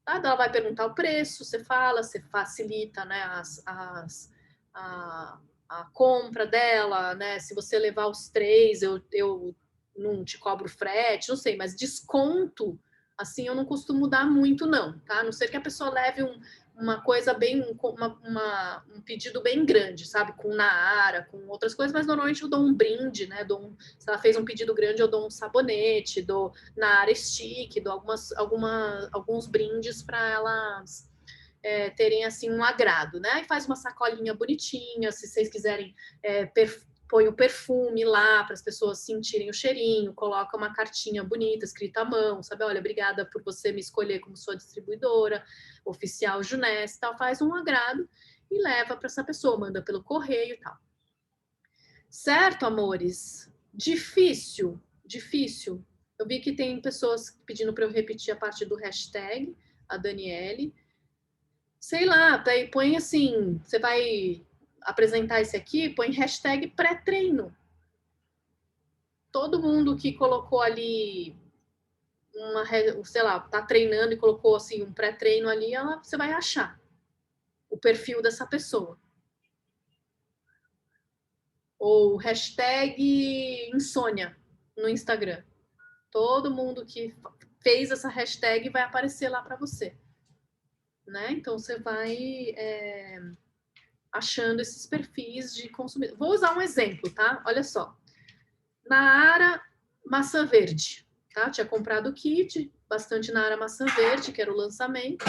Tá? Ela vai perguntar o preço, você fala, você facilita, né, a compra dela, né? Se você levar os 3, eu não te cobro frete, não sei, mas desconto, assim, eu não costumo dar muito, não, tá? A não ser que a pessoa leve uma coisa bem, um pedido bem grande, sabe? Com Naara, com outras coisas, mas normalmente eu dou um brinde, né? Se ela fez um pedido grande, eu dou um sabonete, dou Naara Stick, dou alguns brindes para elas terem assim um agrado, né? E faz uma sacolinha bonitinha, se vocês quiserem, põe o perfume lá para as pessoas sentirem o cheirinho, coloca uma cartinha bonita escrita à mão, sabe? Olha, obrigada por você me escolher como sua distribuidora oficial Juness, tal, faz um agrado e leva para essa pessoa, manda pelo correio e tal. Certo, amores? Difícil. Eu vi que tem pessoas pedindo para eu repetir a parte do hashtag, a Daniele. Sei lá, põe assim, você vai apresentar esse aqui, põe hashtag pré-treino. Todo mundo que colocou ali sei lá, tá treinando e colocou assim um pré-treino ali, você vai achar o perfil dessa pessoa. Ou hashtag insônia no Instagram. Todo mundo que fez essa hashtag vai aparecer lá para você. Né? Então você vai achando esses perfis de consumidor. Vou usar um exemplo, tá? Olha só. Naara maçã verde, tá? Tinha comprado o kit, bastante Naara maçã verde, que era o lançamento.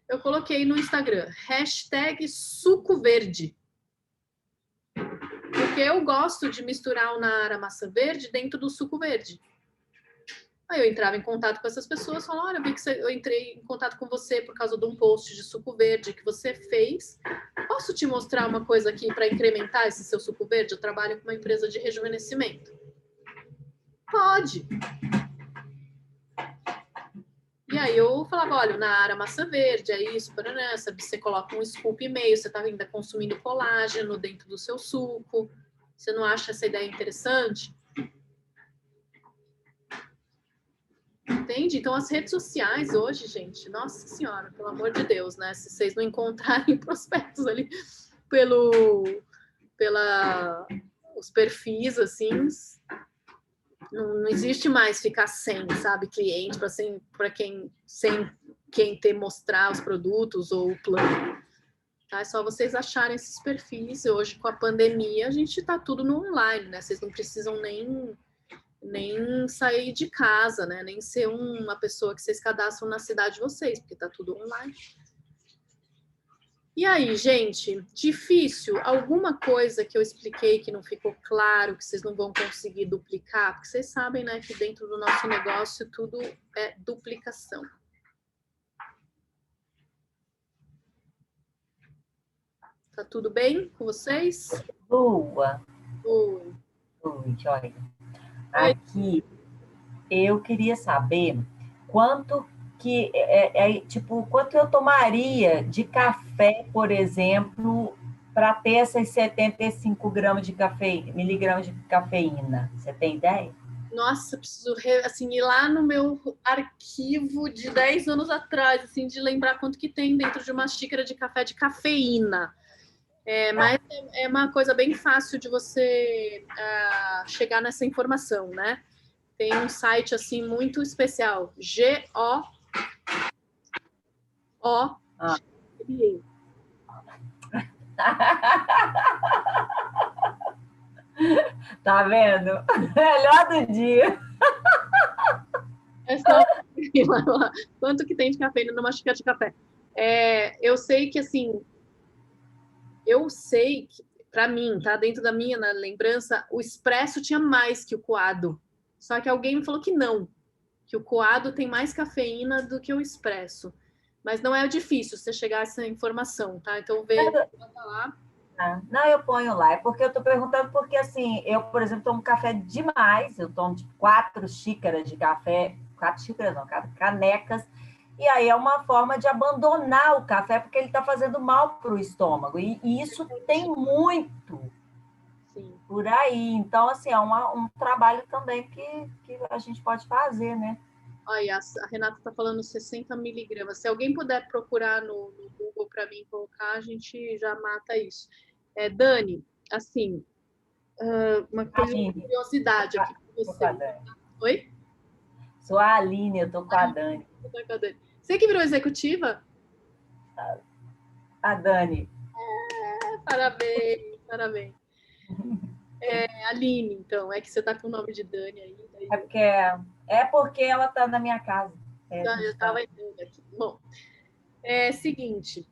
Eu coloquei no Instagram, hashtag suco verde. Porque eu gosto de misturar o Naara maçã verde dentro do suco verde. Aí eu entrava em contato com essas pessoas, falava, olha, eu vi que eu entrei em contato com você por causa de um post de suco verde que você fez. Posso te mostrar uma coisa aqui para incrementar esse seu suco verde? Eu trabalho com uma empresa de rejuvenescimento. Pode. E aí eu falava, olha, Naara maçã verde, é isso, paraná, sabe? Você coloca um scoop e meio, você está ainda consumindo colágeno dentro do seu suco. Você não acha essa ideia interessante? Entende? Então, as redes sociais hoje, gente, nossa senhora, pelo amor de Deus, né? Se vocês não encontrarem prospectos ali os perfis, assim, não existe mais ficar sem, sabe, cliente para quem ter mostrar os produtos ou o plano. Tá? É só vocês acharem esses perfis. Hoje, com a pandemia, a gente tá tudo no online, né? Vocês não precisam nem nem sair de casa, né? Nem ser uma pessoa que vocês cadastram na cidade de vocês, porque tá tudo online. E aí, gente, difícil? Alguma coisa que eu expliquei que não ficou claro, que vocês não vão conseguir duplicar? Porque vocês sabem, né, que dentro do nosso negócio tudo é duplicação. Tá tudo bem com vocês? Boa. Oi. Oi, olha. Aqui eu queria saber quanto que tipo, quanto eu tomaria de café, por exemplo, para ter essas 75 gramas de miligramas de cafeína. Você tem ideia? Nossa, preciso assim, ir lá no meu arquivo de 10 anos atrás, assim, de lembrar quanto que tem dentro de uma xícara de café de cafeína. Mas é uma coisa bem fácil de você chegar nessa informação, né? Tem um site assim muito especial, GOO. Tá vendo? Melhor do dia. É só quanto que tem de cafeína numa xícara de café. Eu sei que assim, para mim, tá dentro da minha lembrança, o expresso tinha mais que o coado. Só que alguém me falou que não, que o coado tem mais cafeína do que o expresso. Mas não é difícil você chegar a essa informação, tá? Então, lá. Não, eu ponho lá. É porque eu estou perguntando porque, assim, eu, por exemplo, tomo café demais. Eu tomo, tipo, 4 xícaras de café. 4 xícaras não, 4 canecas. E aí é uma forma de abandonar o café, porque ele está fazendo mal para o estômago. E isso tem muito por aí. Então, assim, é um trabalho também que a gente pode fazer, né? Olha, a Renata está falando 60 miligramas. Se alguém puder procurar no Google para mim colocar, a gente já mata isso. Dani, assim, uma coisa de curiosidade aqui com você. Oi? Sou a Aline, eu estou com a Dani. Você que virou executiva? A Dani. Parabéns, parabéns. Aline, então, é que você está com o nome de Dani aí. Porque ela está na minha casa. Eu estava entrando aqui. Bom, seguinte,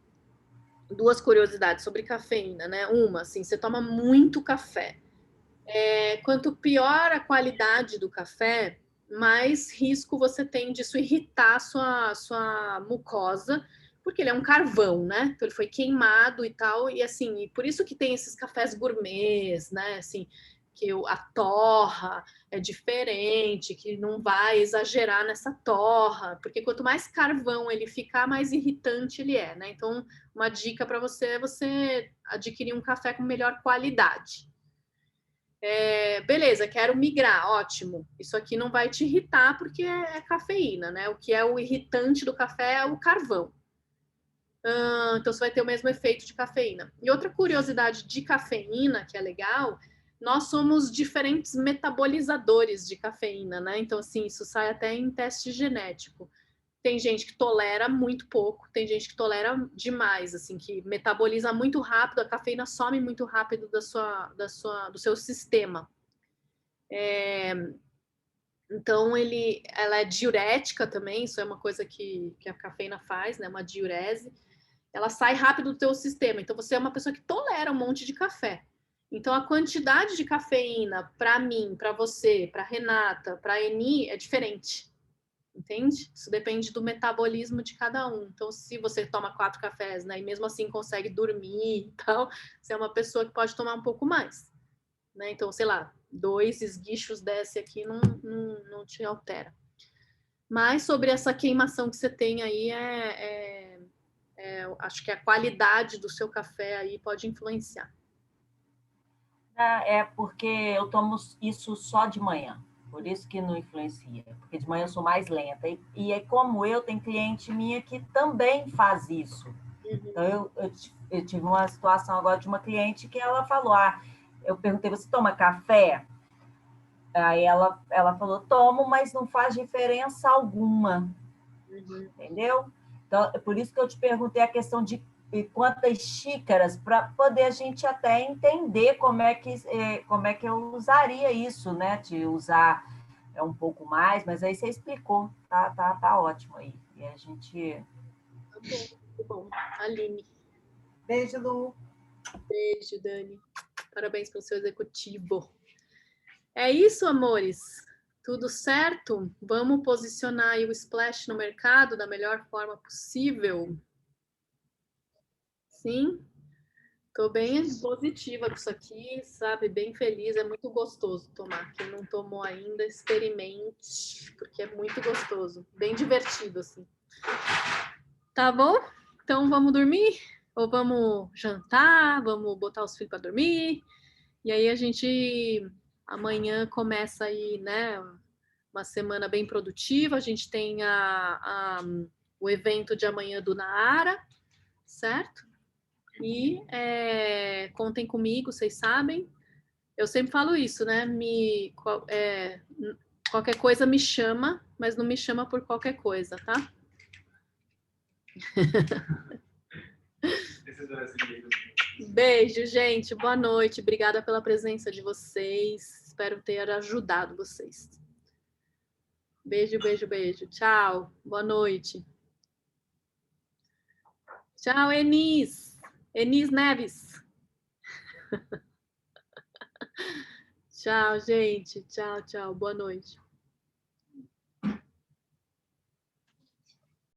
2 curiosidades sobre cafeína, né? Uma, assim, você toma muito café. Quanto pior a qualidade do café, mais risco você tem disso irritar a sua mucosa, porque ele é um carvão, né? Então ele foi queimado e tal, e assim, e por isso que tem esses cafés gourmets, né? Assim, que a torra é diferente, que não vai exagerar nessa torra, porque quanto mais carvão ele ficar, mais irritante ele é, né? Então, uma dica para você é você adquirir um café com melhor qualidade. Beleza, quero migrar, ótimo. Isso aqui não vai te irritar porque é cafeína, né? O que é o irritante do café é o carvão. Então você vai ter o mesmo efeito de cafeína. E outra curiosidade de cafeína, que é legal, nós somos diferentes metabolizadores de cafeína, né? Então, assim, isso sai até em teste genético. Tem gente que tolera muito pouco, tem gente que tolera demais, assim, que metaboliza muito rápido, a cafeína some muito rápido do seu sistema. Então, ela é diurética também, isso é uma coisa que a cafeína faz, né? Uma diurese. Ela sai rápido do teu sistema. Então, você é uma pessoa que tolera um monte de café. Então, a quantidade de cafeína para mim, para você, para Renata, para Eni é diferente. Entende? Isso depende do metabolismo de cada um. Então, se você toma 4 cafés, né, e mesmo assim consegue dormir e tal, você é uma pessoa que pode tomar um pouco mais, né? Então, sei lá, 2 esguichos desse aqui não te altera. Mas sobre essa queimação que você tem aí, acho que a qualidade do seu café aí pode influenciar. É porque eu tomo isso só de manhã. Por isso que não influencia, porque de manhã eu sou mais lenta. E é como eu, tem cliente minha que também faz isso. Então, eu tive uma situação agora de uma cliente que ela falou, eu perguntei, você toma café? Aí ela falou, tomo, mas não faz diferença alguma. Entendeu? Então, é por isso que eu te perguntei a questão de quantas xícaras, para poder a gente até entender como é que eu usaria isso, né? De usar é um pouco mais, mas aí você explicou, tá ótimo aí. E a gente... Tá bom, muito bom. Aline. Beijo, Lu. Beijo, Dani. Parabéns pelo seu executivo. É isso, amores. Tudo certo? Vamos posicionar aí o Splash no mercado da melhor forma possível. Sim? Tô bem positiva com isso aqui, sabe? Bem feliz, é muito gostoso tomar. Quem não tomou ainda, experimente, porque é muito gostoso, bem divertido, assim. Tá bom? Então vamos dormir? Ou vamos jantar? Vamos botar os filhos para dormir? E aí a gente amanhã começa aí, né? Uma semana bem produtiva. A gente tem o evento de amanhã do Naara, certo? E contem comigo, vocês sabem. Eu sempre falo isso, né? Qualquer coisa me chama, mas não me chama por qualquer coisa, tá? Beijo, gente. Boa noite. Obrigada pela presença de vocês. Espero ter ajudado vocês. Beijo, beijo, beijo. Tchau. Boa noite. Tchau, Enis. Enis Neves. Tchau, gente. Tchau, tchau. Boa noite.